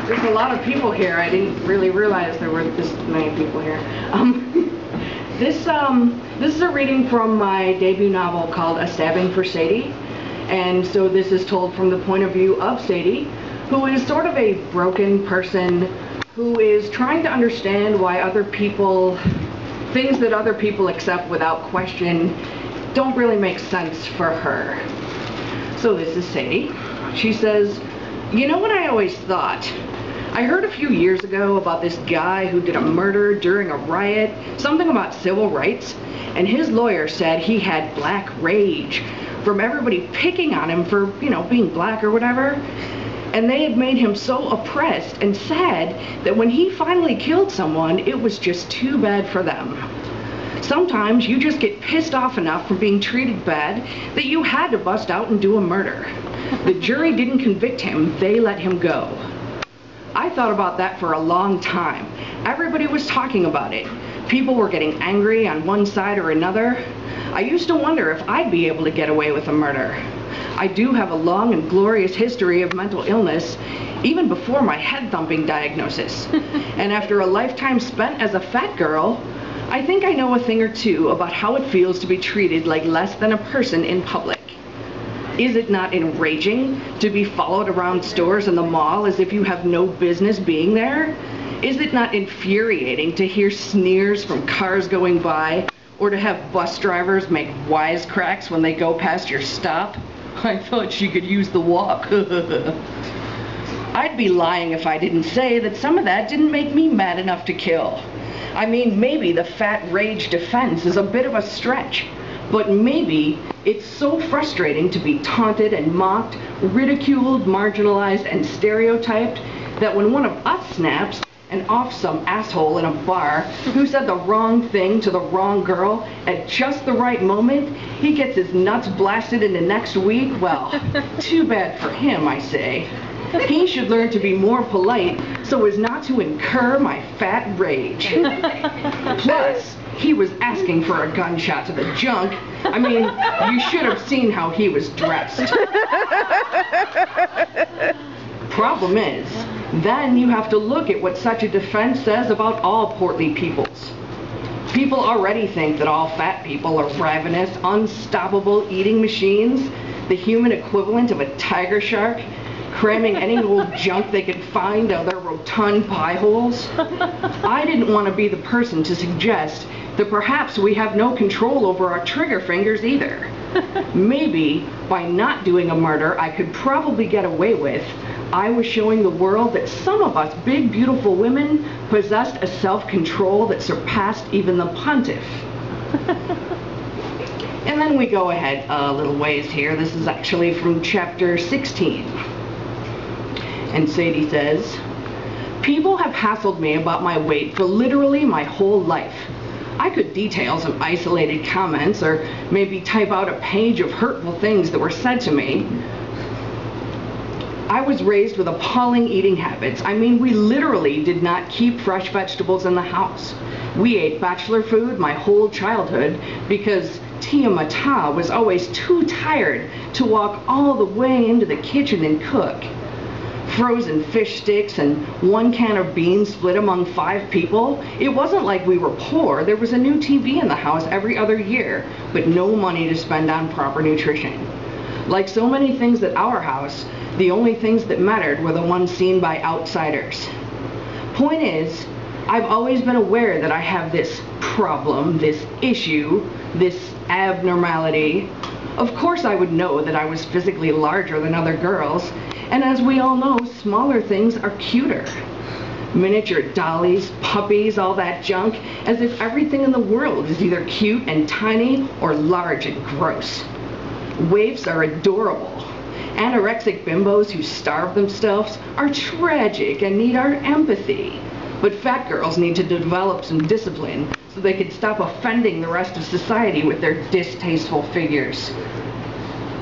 There's a lot of people here. I didn't really realize there were this many people here. This is a reading from my debut novel called A Stabbing for Sadie. And so this is told from the point of view of Sadie, who is sort of a broken person who is trying to understand why other people, things that other people accept without question, don't really make sense for her. So this is Sadie. She says, "You know what I always thought? I heard a few years ago about this guy who did a murder during a riot, something about civil rights, and his lawyer said he had black rage from everybody picking on him for, you know, being black or whatever. And they had made him so oppressed and sad that when he finally killed someone, it was just too bad for them. Sometimes you just get pissed off enough from being treated bad that you had to bust out and do a murder. The jury didn't convict him, they let him go." I thought about that for a long time. Everybody was talking about it. People were getting angry on one side or another. I used to wonder if I'd be able to get away with a murder. I do have a long and glorious history of mental illness, even before my head-thumping diagnosis. And after a lifetime spent as a fat girl, I think I know a thing or two about how it feels to be treated like less than a person in public. Is it not enraging to be followed around stores in the mall as if you have no business being there? Is it not infuriating to hear sneers from cars going by, or to have bus drivers make wisecracks when they go past your stop? I thought she could use the walk. I'd be lying if I didn't say that some of that didn't make me mad enough to kill. I mean, maybe the fat rage defense is a bit of a stretch, but maybe it's so frustrating to be taunted and mocked, ridiculed, marginalized, and stereotyped that when one of us snaps and offs some asshole in a bar who said the wrong thing to the wrong girl at just the right moment, he gets his nuts blasted into next week, well, too bad for him, I say. He should learn to be more polite so as not to incur my fat rage. Plus, he was asking for a gunshot to the junk. I mean, you should have seen how he was dressed. Problem is, then you have to look at what such a defense says about all portly peoples. People already think that all fat people are ravenous, unstoppable eating machines, the human equivalent of a tiger shark, cramming any old junk they could find down their rotund pie holes. I didn't want to be the person to suggest that perhaps we have no control over our trigger fingers either. Maybe by not doing a murder I could probably get away with, I was showing the world that some of us big beautiful women possessed a self-control that surpassed even the pontiff. And then we go ahead a little ways here. This is actually from chapter 16. And Sadie says, "People have hassled me about my weight for literally my whole life. I could detail some isolated comments or maybe type out a page of hurtful things that were said to me. I was raised with appalling eating habits. I mean, we literally did not keep fresh vegetables in the house. We ate bachelor food my whole childhood because Tia Mata was always too tired to walk all the way into the kitchen and cook. Frozen fish sticks and one can of beans split among 5 people. It wasn't like we were poor. There was a new TV in the house every other year, but no money to spend on proper nutrition. Like so many things at our house, the only things that mattered were the ones seen by outsiders. Point is, I've always been aware that I have this problem, this issue, this abnormality. Of course I would know that I was physically larger than other girls, and as we all know, smaller things are cuter. Miniature dollies, puppies, all that junk, as if everything in the world is either cute and tiny or large and gross. Waifs are adorable. Anorexic bimbos who starve themselves are tragic and need our empathy. But fat girls need to develop some discipline so they can stop offending the rest of society with their distasteful figures.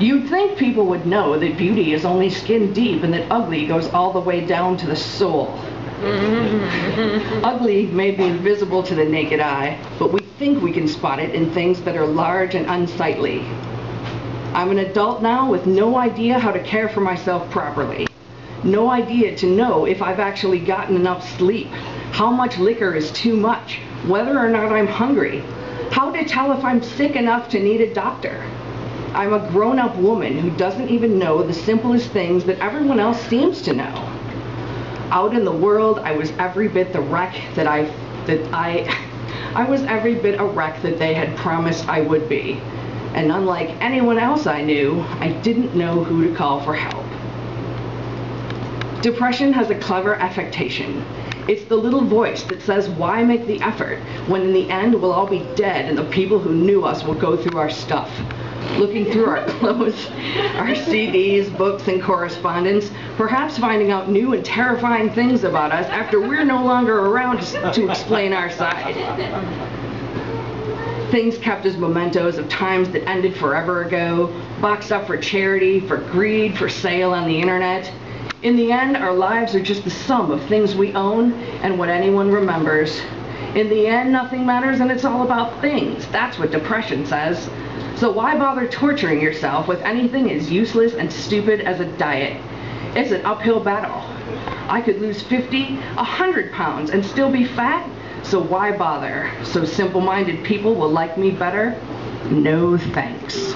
You'd think people would know that beauty is only skin deep and that ugly goes all the way down to the soul. Ugly may be invisible to the naked eye, but we think we can spot it in things that are large and unsightly. I'm an adult now with no idea how to care for myself properly. No idea to know if I've actually gotten enough sleep, how much liquor is too much, whether or not I'm hungry, how to tell if I'm sick enough to need a doctor. I'm a grown-up woman who doesn't even know the simplest things that everyone else seems to know. Out in the world, I was every bit the wreck that I was every bit a wreck that they had promised I would be. And unlike anyone else I knew, I didn't know who to call for help. Depression has a clever affectation. It's the little voice that says, why make the effort, when in the end we'll all be dead and the people who knew us will go through our stuff, looking through our clothes, our CDs, books, and correspondence, perhaps finding out new and terrifying things about us after we're no longer around to explain our side. Things kept as mementos of times that ended forever ago, boxed up for charity, for greed, for sale on the internet. In the end, our lives are just the sum of things we own and what anyone remembers. In the end, nothing matters and it's all about things. That's what depression says. So why bother torturing yourself with anything as useless and stupid as a diet? It's an uphill battle. I could lose 50, 100 pounds and still be fat, so why bother? So simple-minded people will like me better? No thanks.